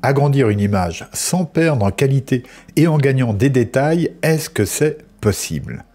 Agrandir une image sans perdre en qualité et en gagnant des détails, est-ce que c'est possible ?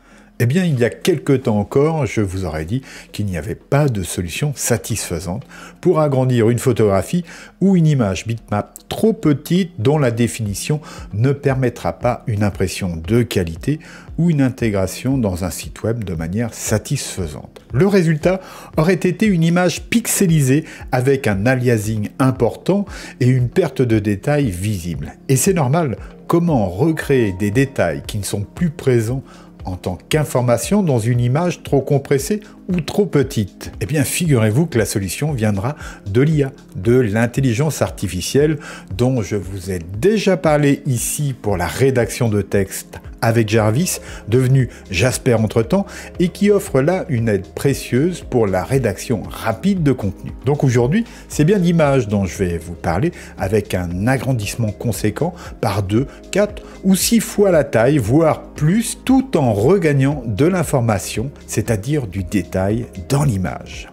Eh bien, il y a quelque temps encore, je vous aurais dit qu'il n'y avait pas de solution satisfaisante pour agrandir une photographie ou une image bitmap trop petite dont la définition ne permettra pas une impression de qualité ou une intégration dans un site web de manière satisfaisante. Le résultat aurait été une image pixelisée avec un aliasing important et une perte de détails visible. Et c'est normal, comment recréer des détails qui ne sont plus présents en tant qu'information dans une image trop compressée ou trop petite? Eh bien, figurez-vous que la solution viendra de l'IA, de l'intelligence artificielle, dont je vous ai déjà parlé ici pour la rédaction de texte avec Jarvis, devenu Jasper entre-temps, et qui offre là une aide précieuse pour la rédaction rapide de contenu. Donc aujourd'hui, c'est bien d'images dont je vais vous parler, avec un agrandissement conséquent par 2, 4 ou 6 fois la taille, voire plus, tout en regagnant de l'information, c'est-à-dire du détail dans l'image.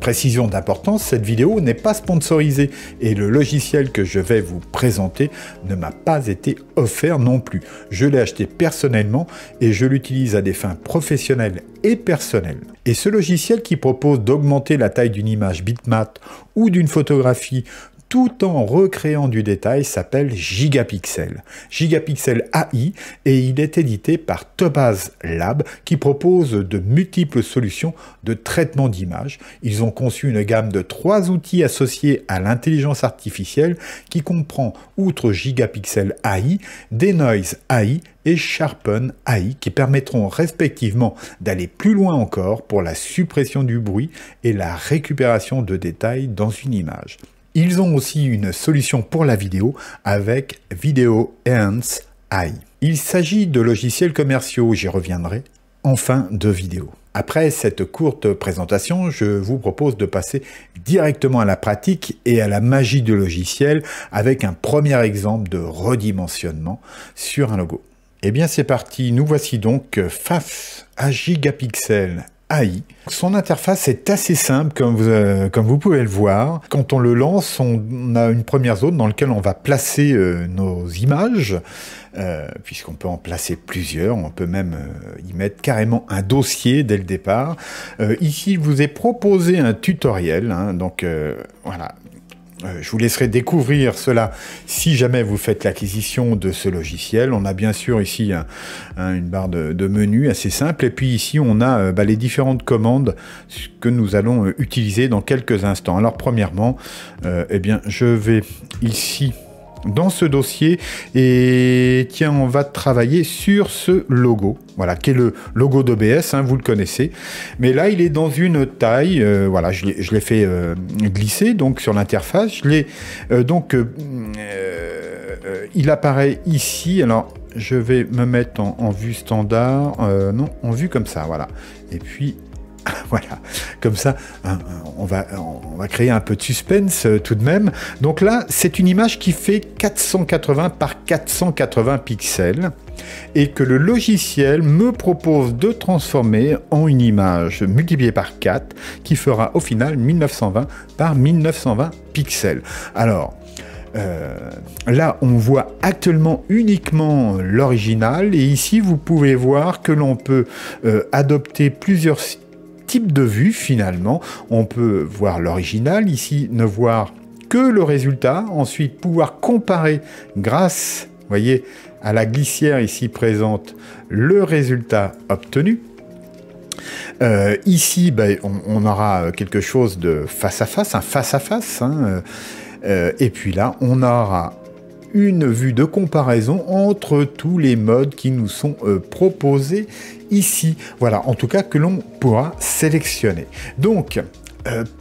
Précision d'importance, cette vidéo n'est pas sponsorisée et le logiciel que je vais vous présenter ne m'a pas été offert non plus. Je l'ai acheté personnellement et je l'utilise à des fins professionnelles et personnelles. Et ce logiciel qui propose d'augmenter la taille d'une image bitmap ou d'une photographie tout en recréant du détail s'appelle Gigapixel. Gigapixel AI, et il est édité par Topaz Lab qui propose de multiples solutions de traitement d'images. Ils ont conçu une gamme de 3 outils associés à l'intelligence artificielle qui comprend, outre Gigapixel AI, Denoise AI et Sharpen AI qui permettront respectivement d'aller plus loin encore pour la suppression du bruit et la récupération de détails dans une image. Ils ont aussi une solution pour la vidéo avec Video Enhance AI. Il s'agit de logiciels commerciaux, j'y reviendrai en fin de vidéo. Après cette courte présentation, je vous propose de passer directement à la pratique et à la magie du logiciel avec un premier exemple de redimensionnement sur un logo. Eh bien c'est parti, nous voici donc face à Gigapixel AI. Son interface est assez simple comme vous pouvez le voir. Quand on le lance, on a une première zone dans laquelle on va placer nos images, puisqu'on peut en placer plusieurs, on peut même y mettre carrément un dossier dès le départ. Ici, il vous est proposé un tutoriel, hein, donc voilà. Je vous laisserai découvrir cela si jamais vous faites l'acquisition de ce logiciel. On a bien sûr ici une barre de menu assez simple. Et puis ici, on a les différentes commandes que nous allons utiliser dans quelques instants. Alors premièrement, eh bien, je vais ici dans ce dossier et tiens, on va travailler sur ce logo, voilà, qui est le logo d'OBS, hein, vous le connaissez, mais là il est dans une taille, voilà, je l'ai fait glisser donc sur l'interface, je l'ai il apparaît ici, alors je vais me mettre en vue standard, non, en vue comme ça, voilà, et puis voilà, comme ça, hein, on va créer un peu de suspense tout de même. Donc là, c'est une image qui fait 480 par 480 pixels et que le logiciel me propose de transformer en une image multipliée par 4 qui fera au final 1920 par 1920 pixels. Alors, là, on voit actuellement uniquement l'original et ici, vous pouvez voir que l'on peut adopter plusieurs type de vue finalement. On peut voir l'original, ici ne voir que le résultat, ensuite pouvoir comparer grâce, vous voyez, à la glissière ici présente, le résultat obtenu. Ici, on aura quelque chose de face à face, un face à face, hein, et puis là, on aura une vue de comparaison entre tous les modes qui nous sont proposés ici. Voilà, en tout cas que l'on pourra sélectionner. Donc,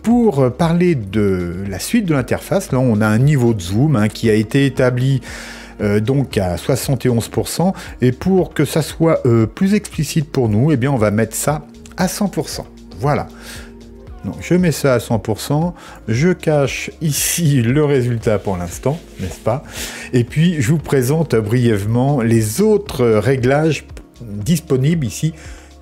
pour parler de la suite de l'interface, là on a un niveau de zoom hein, qui a été établi donc à 71%, et pour que ça soit plus explicite pour nous, eh bien on va mettre ça à 100%. Voilà. Donc, je mets ça à 100%, je cache ici le résultat pour l'instant, n'est-ce pas? Et puis, je vous présente brièvement les autres réglages disponibles ici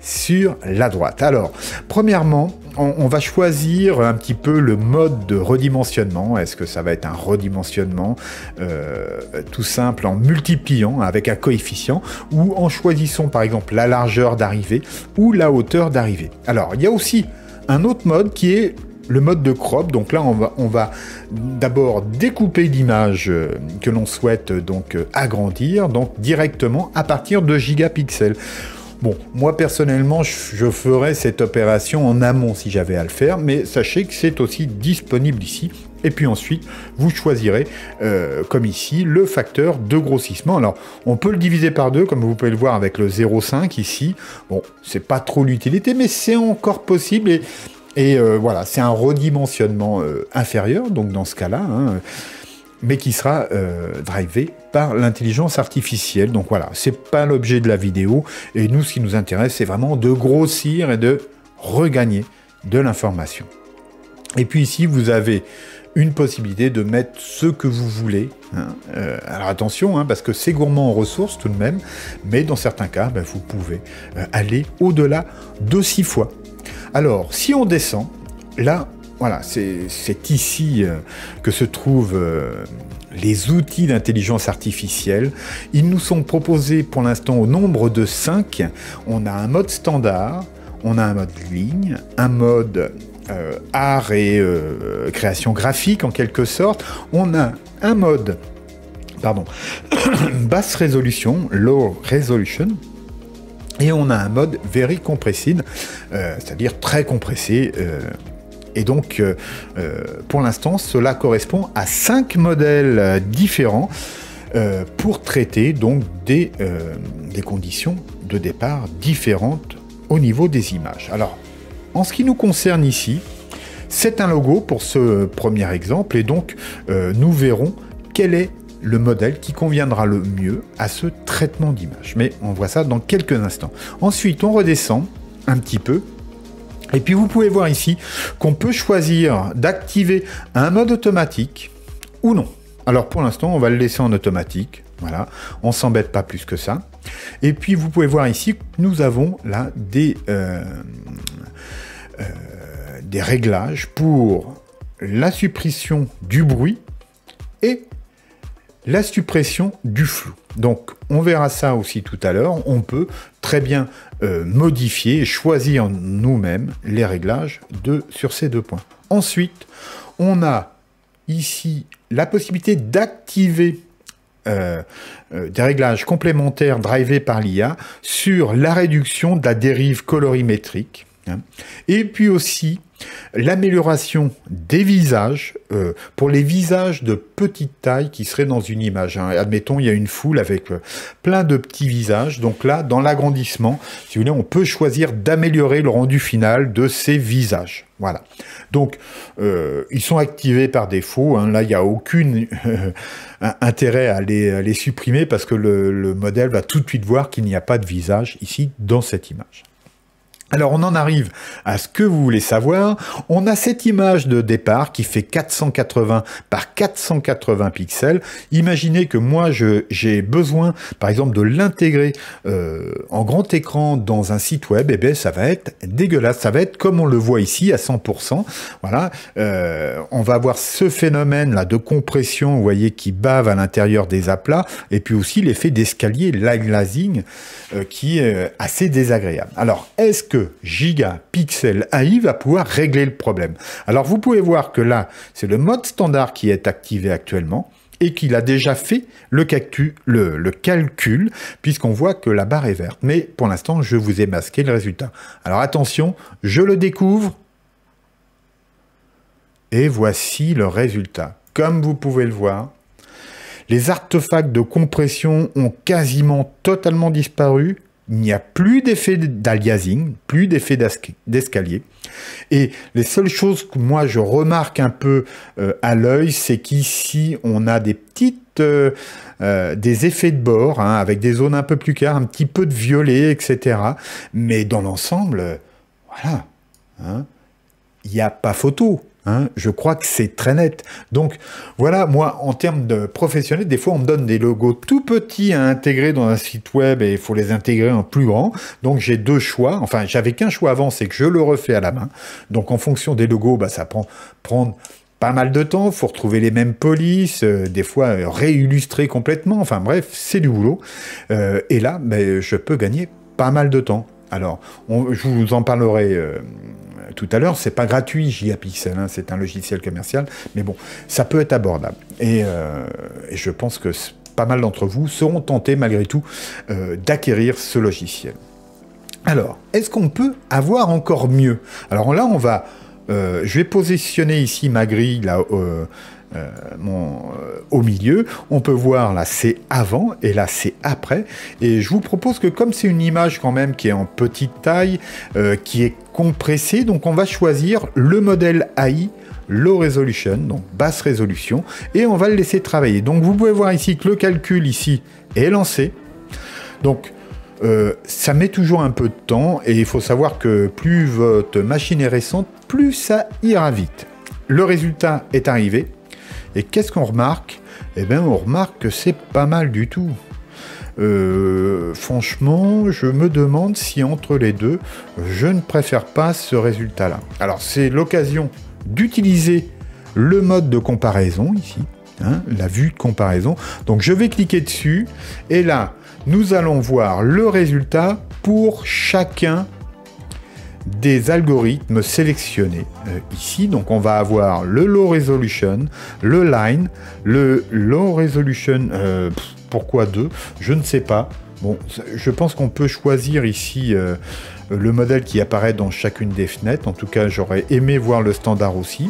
sur la droite. Alors, premièrement, on va choisir un petit peu le mode de redimensionnement. Est-ce que ça va être un redimensionnement tout simple en multipliant avec un coefficient ou en choisissant par exemple la largeur d'arrivée ou la hauteur d'arrivée. Alors, il y a aussi un autre mode qui est le mode de crop. Donc là, on va d'abord découper l'image que l'on souhaite donc agrandir, donc directement à partir de gigapixels. Bon, moi personnellement, je ferais cette opération en amont si j'avais à le faire, mais sachez que c'est aussi disponible ici. Et puis ensuite, vous choisirez, comme ici, le facteur de grossissement. Alors, on peut le diviser par 2, comme vous pouvez le voir avec le 0,5 ici. Bon, c'est pas trop l'utilité, mais c'est encore possible. Et voilà, c'est un redimensionnement inférieur, donc dans ce cas-là, hein, mais qui sera drivé par l'intelligence artificielle. Donc voilà, c'est pas l'objet de la vidéo. Et nous, ce qui nous intéresse, c'est vraiment de grossir et de regagner de l'information. Et puis ici, vous avez une possibilité de mettre ce que vous voulez. Hein. Alors attention, hein, parce que c'est gourmand en ressources tout de même, mais dans certains cas, ben, vous pouvez aller au-delà de 6 fois. Alors, si on descend, là, voilà, c'est ici que se trouvent les outils d'intelligence artificielle. Ils nous sont proposés pour l'instant au nombre de 5. On a un mode standard, on a un mode ligne, un mode art et création graphique en quelque sorte. On a un mode, pardon, basse résolution, low resolution. Et on a un mode very compressed, c'est-à-dire très compressé. Et donc, pour l'instant, cela correspond à 5 modèles différents pour traiter donc des conditions de départ différentes au niveau des images. Alors, en ce qui nous concerne ici, c'est un logo pour ce premier exemple, et donc nous verrons quel est le modèle qui conviendra le mieux à ce traitement d'image. Mais on voit ça dans quelques instants. Ensuite, on redescend un petit peu. Et puis, vous pouvez voir ici qu'on peut choisir d'activer un mode automatique ou non. Alors, pour l'instant, on va le laisser en automatique. Voilà, on s'embête pas plus que ça. Et puis, vous pouvez voir ici que nous avons là des réglages pour la suppression du bruit et la suppression du flou. Donc, on verra ça aussi tout à l'heure. On peut très bien modifier et choisir nous-mêmes les réglages sur ces 2 points. Ensuite, on a ici la possibilité d'activer des réglages complémentaires drivés par l'IA sur la réduction de la dérive colorimétrique. Hein. Et puis aussi l'amélioration des visages pour les visages de petite taille qui seraient dans une image. Hein. Admettons, il y a une foule avec plein de petits visages. Donc là, dans l'agrandissement, si vous voulez, on peut choisir d'améliorer le rendu final de ces visages. Voilà. Donc, ils sont activés par défaut. Hein. Là, il n'y a aucun intérêt à les supprimer parce que le modèle va tout de suite voir qu'il n'y a pas de visage ici dans cette image. Alors, on en arrive à ce que vous voulez savoir. On a cette image de départ qui fait 480 par 480 pixels. Imaginez que moi, j'ai besoin, par exemple, de l'intégrer en grand écran dans un site web. Eh bien, ça va être dégueulasse. Ça va être comme on le voit ici, à 100%. Voilà. On va avoir ce phénomène-là de compression, vous voyez, qui bave à l'intérieur des aplats. Et puis aussi l'effet d'escalier, l'aliasing, qui est assez désagréable. Alors, est-ce que Gigapixel AI va pouvoir régler le problème? Alors vous pouvez voir que là, c'est le mode standard qui est activé actuellement et qu'il a déjà fait le calcul, puisqu'on voit que la barre est verte. Mais pour l'instant, je vous ai masqué le résultat. Alors attention, je le découvre et voici le résultat. Comme vous pouvez le voir, les artefacts de compression ont quasiment totalement disparu. Il n'y a plus d'effet d'aliasing, plus d'effet d'escalier. Et les seules choses que moi je remarque un peu à l'œil, c'est qu'ici on a des petites des effets de bord, hein, avec des zones un peu plus claires, un petit peu de violet, etc. Mais dans l'ensemble, voilà, hein, il n'y a pas photo. Hein, je crois que c'est très net. Donc voilà, moi, en termes de professionnel, des fois on me donne des logos tout petits à intégrer dans un site web et il faut les intégrer en plus grand. Donc j'ai deux choix. Enfin, j'avais qu'un choix avant, c'est que je le refais à la main. Donc en fonction des logos, bah, ça prend pas mal de temps. Il faut retrouver les mêmes polices, des fois réillustrer complètement. Enfin bref, c'est du boulot. Et là, bah, je peux gagner pas mal de temps. Alors, je vous en parlerai tout à l'heure, c'est pas gratuit JAPixel, hein, c'est un logiciel commercial, mais bon, ça peut être abordable. Et je pense que pas mal d'entre vous seront tentés malgré tout d'acquérir ce logiciel. Alors, est-ce qu'on peut avoir encore mieux? Alors là, je vais positionner ici ma grille là, au milieu. On peut voir là c'est avant et là c'est après. Et je vous propose que comme c'est une image quand même qui est en petite taille, qui est compressée, donc on va choisir le modèle AI Low Resolution, donc basse résolution, et on va le laisser travailler. Donc vous pouvez voir ici que le calcul ici est lancé. Donc ça met toujours un peu de temps et il faut savoir que plus votre machine est récente, plus ça ira vite. Le résultat est arrivé. Et qu'est-ce qu'on remarque? Eh bien, on remarque que c'est pas mal du tout. Franchement, je me demande si entre les deux, je ne préfère pas ce résultat-là. Alors, c'est l'occasion d'utiliser le mode de comparaison ici, hein, la vue de comparaison. Donc, je vais cliquer dessus et là, nous allons voir le résultat pour chacun des algorithmes sélectionnés ici. Donc on va avoir le low resolution, le line, le low resolution, pourquoi 2? Je ne sais pas. Bon, je pense qu'on peut choisir ici le modèle qui apparaît dans chacune des fenêtres. En tout cas, j'aurais aimé voir le standard aussi.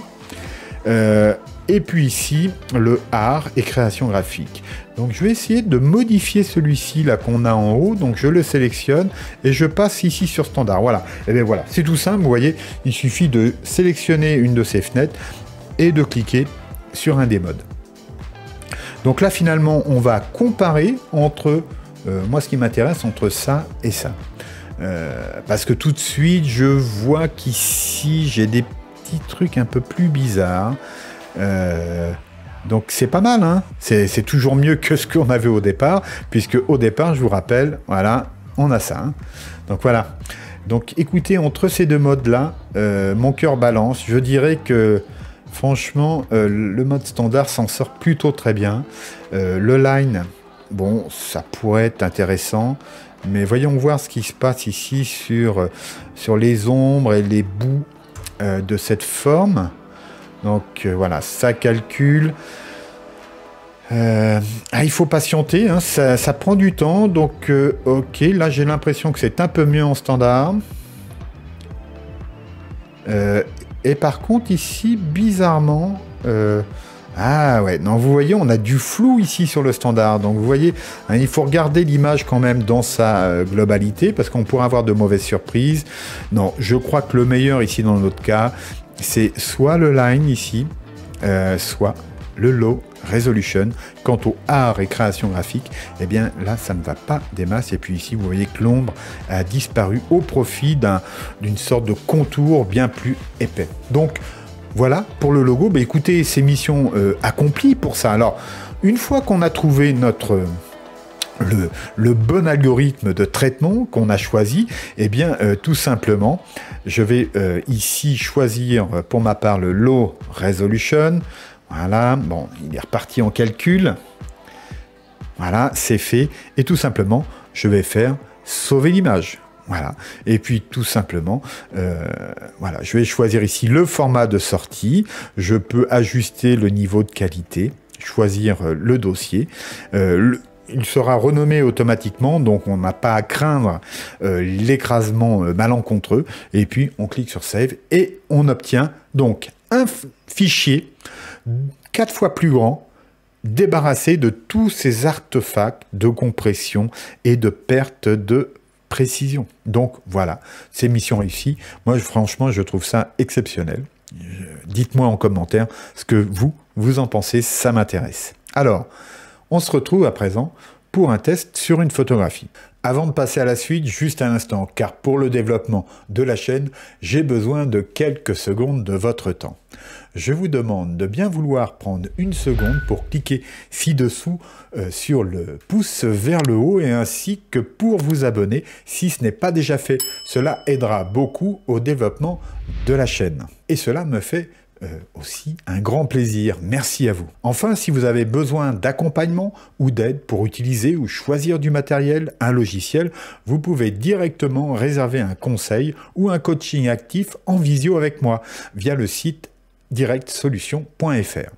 Et puis ici, le art et création graphique. Donc je vais essayer de modifier celui-ci là qu'on a en haut. Donc je le sélectionne et je passe ici sur standard. Voilà. Et bien voilà, c'est tout simple. Vous voyez, il suffit de sélectionner une de ces fenêtres et de cliquer sur un des modes. Donc là finalement, on va comparer entre, moi ce qui m'intéresse, entre ça et ça. Parce que tout de suite, je vois qu'ici, j'ai des petits trucs un peu plus bizarres. Donc c'est pas mal, hein, c'est toujours mieux que ce qu'on avait au départ, puisque au départ, je vous rappelle, voilà, on a ça. Hein. Donc voilà. Donc écoutez, entre ces deux modes-là, mon cœur balance. Je dirais que franchement, le mode standard s'en sort plutôt très bien. Le line, bon, ça pourrait être intéressant. Mais voyons voir ce qui se passe ici sur les ombres et les bouts de cette forme. Donc voilà, ça calcule. Il faut patienter, hein, ça prend du temps. Donc ok, là j'ai l'impression que c'est un peu mieux en standard. Et par contre ici, bizarrement... ah ouais, non, vous voyez, on a du flou ici sur le standard. Donc vous voyez, hein, il faut regarder l'image quand même dans sa globalité, parce qu'on pourrait avoir de mauvaises surprises. Non, je crois que le meilleur ici dans notre cas, c'est soit le line ici, soit le low resolution. Quant au art et création graphique, eh bien là ça ne va pas des masses. Et puis ici vous voyez que l'ombre a disparu au profit d'une sorte de contour bien plus épais. Donc voilà pour le logo. Bah, écoutez, c'est mission accomplie pour ça. Alors une fois qu'on a trouvé le bon algorithme de traitement qu'on a choisi, eh bien tout simplement je vais ici choisir pour ma part le low resolution. Voilà, bon, il est reparti en calcul. Voilà, c'est fait. Et tout simplement, je vais faire sauver l'image. Voilà. Et puis tout simplement, voilà, je vais choisir ici le format de sortie. Je peux ajuster le niveau de qualité, choisir le dossier. Il sera renommé automatiquement, donc on n'a pas à craindre l'écrasement malencontreux. Et puis on clique sur Save et on obtient donc un fichier 4 fois plus grand, débarrassé de tous ces artefacts de compression et de perte de précision. Donc voilà, c'est mission réussie. Moi franchement, je trouve ça exceptionnel. Dites-moi en commentaire ce que vous en pensez, ça m'intéresse. Alors, on se retrouve à présent pour un test sur une photographie. Avant de passer à la suite, juste un instant, car pour le développement de la chaîne, j'ai besoin de quelques secondes de votre temps. Je vous demande de bien vouloir prendre une seconde pour cliquer ci-dessous sur le pouce vers le haut et ainsi que pour vous abonner si ce n'est pas déjà fait. Cela aidera beaucoup au développement de la chaîne. Et cela me fait aussi un grand plaisir. Merci à vous. Enfin, si vous avez besoin d'accompagnement ou d'aide pour utiliser ou choisir du matériel, un logiciel, vous pouvez directement réserver un conseil ou un coaching actif en visio avec moi via le site directsolutions.fr.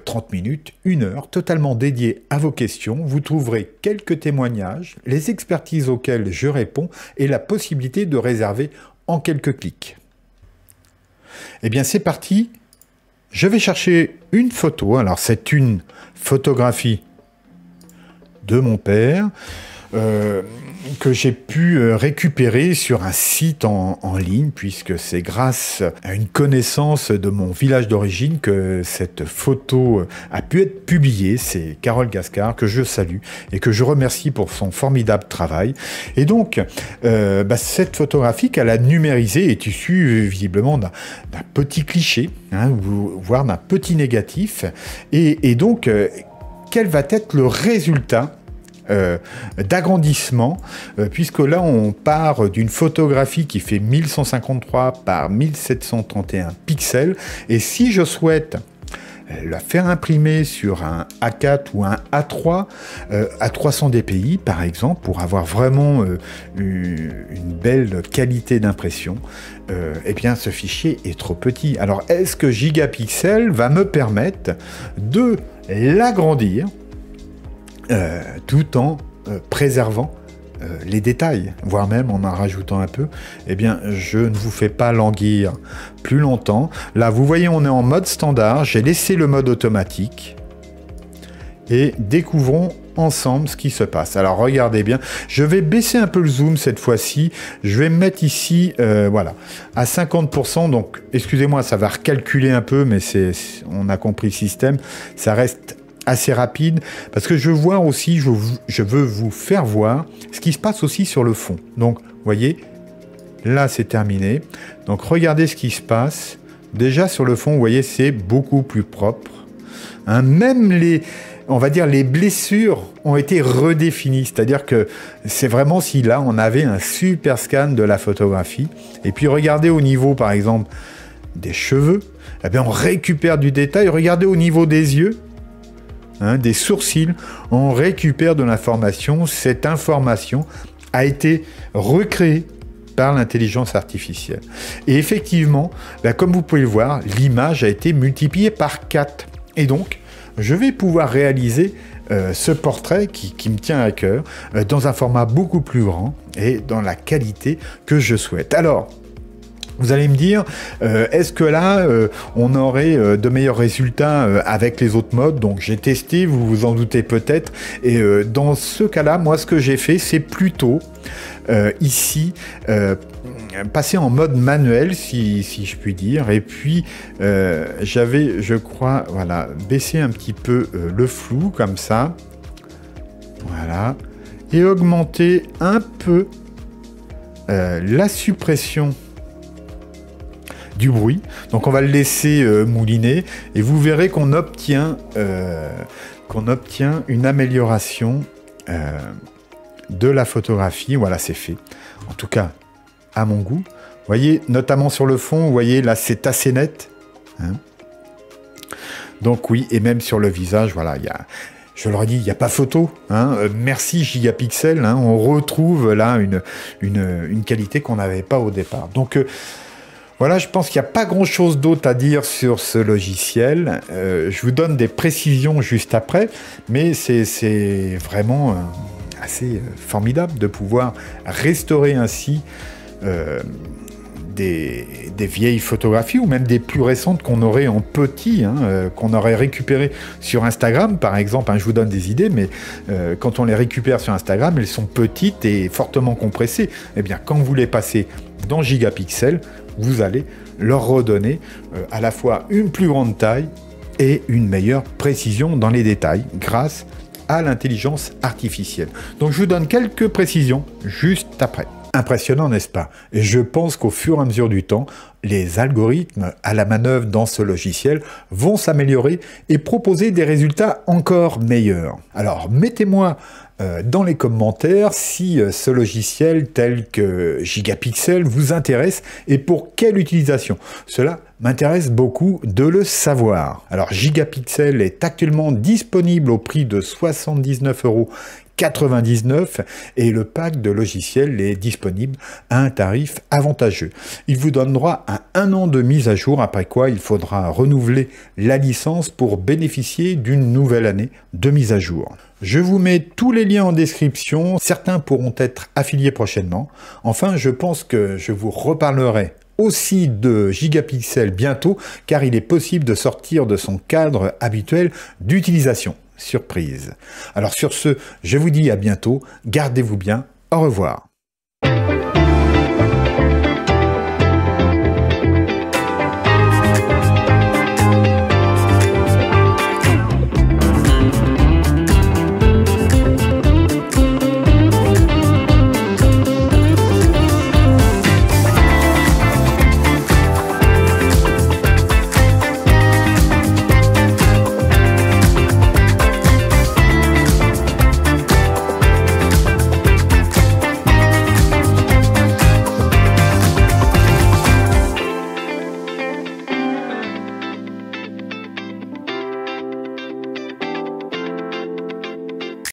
30 minutes, 1 heure, totalement dédié à vos questions. Vous trouverez quelques témoignages, les expertises auxquelles je réponds et la possibilité de réserver en quelques clics. Eh bien, c'est parti. Je vais chercher une photo. Alors, c'est une photographie de mon père que j'ai pu récupérer sur un site en ligne, puisque c'est grâce à une connaissance de mon village d'origine que cette photo a pu être publiée. C'est Carole Gascard, que je salue et que je remercie pour son formidable travail. Et donc, cette photographie qu'elle a numérisée est issue visiblement d'un petit cliché, voire d'un petit négatif. Et donc, quel va être le résultat d'agrandissement, puisque là on part d'une photographie qui fait 1153 par 1731 pixels, et si je souhaite la faire imprimer sur un A4 ou un A3 à 300 dpi par exemple, pour avoir vraiment une belle qualité d'impression, eh bien ce fichier est trop petit. Alors est-ce que Gigapixel va me permettre de l'agrandir tout en préservant les détails, voire même en rajoutant un peu? Eh bien, je ne vous fais pas languir plus longtemps. Là, vous voyez, on est en mode standard. J'ai laissé le mode automatique. Et découvrons ensemble ce qui se passe. Alors, regardez bien. Je vais baisser un peu le zoom cette fois-ci. Je vais me mettre ici, voilà, à 50%. Donc, excusez-moi, ça va recalculer un peu, mais on a compris le système. Ça reste assez rapide, parce que je vois aussi, je veux vous faire voir ce qui se passe aussi sur le fond. Donc, vous voyez, là, c'est terminé. Donc, regardez ce qui se passe. Déjà, sur le fond, vous voyez, c'est beaucoup plus propre. Même on va dire, les blessures ont été redéfinies. C'est-à-dire que c'est vraiment si là, on avait un super scan de la photographie. Et puis, regardez au niveau, par exemple, des cheveux. Eh bien, on récupère du détail. Regardez au niveau des yeux. Des sourcils, on récupère de l'information. Cette information a été recréée par l'intelligence artificielle. Et effectivement, comme vous pouvez le voir, l'image a été multipliée par 4. Et donc, je vais pouvoir réaliser ce portrait qui me tient à cœur dans un format beaucoup plus grand et dans la qualité que je souhaite. Alors, vous allez me dire, est-ce que là, on aurait de meilleurs résultats avec les autres modes? Donc j'ai testé, vous vous en doutez peut-être, et dans ce cas-là, moi ce que j'ai fait, c'est plutôt ici passer en mode manuel, si je puis dire, et puis j'avais, je crois, voilà, baissé un petit peu le flou, comme ça, voilà, et augmenter un peu la suppression du bruit. Donc on va le laisser mouliner et vous verrez qu'on obtient une amélioration de la photographie. Voilà, c'est fait. En tout cas, à mon goût. Vous voyez, notamment sur le fond, vous voyez, là, c'est assez net. Donc oui, et même sur le visage, voilà, je leur ai dit, il n'y a pas photo. Merci Gigapixel. On retrouve là une qualité qu'on n'avait pas au départ. Donc, voilà, je pense qu'il n'y a pas grand-chose d'autre à dire sur ce logiciel. Je vous donne des précisions juste après, mais c'est vraiment assez formidable de pouvoir restaurer ainsi des vieilles photographies ou même des plus récentes qu'on aurait en petit, qu'on aurait récupérées sur Instagram, par exemple. Je vous donne des idées, mais quand on les récupère sur Instagram, elles sont petites et fortement compressées. Eh bien, quand vous les passez dans Gigapixel, vous allez leur redonner à la fois une plus grande taille et une meilleure précision dans les détails grâce à l'intelligence artificielle. Donc je vous donne quelques précisions juste après. Impressionnant, n'est-ce pas? Et je pense qu'au fur et à mesure du temps, les algorithmes à la manœuvre dans ce logiciel vont s'améliorer et proposer des résultats encore meilleurs. Alors, mettez-moi dans les commentaires si ce logiciel tel que Gigapixel vous intéresse et pour quelle utilisation. Cela m'intéresse beaucoup de le savoir. Alors, Gigapixel est actuellement disponible au prix de 79,99 € et le pack de logiciels est disponible à un tarif avantageux. Il vous donne droit à 1 an de mise à jour, après quoi il faudra renouveler la licence pour bénéficier d'une nouvelle année de mise à jour. Je vous mets tous les liens en description, certains pourront être affiliés prochainement. Enfin, je pense que je vous reparlerai aussi de Gigapixel bientôt, car il est possible de sortir de son cadre habituel d'utilisation. Surprise. Alors sur ce, je vous dis à bientôt, gardez-vous bien, au revoir.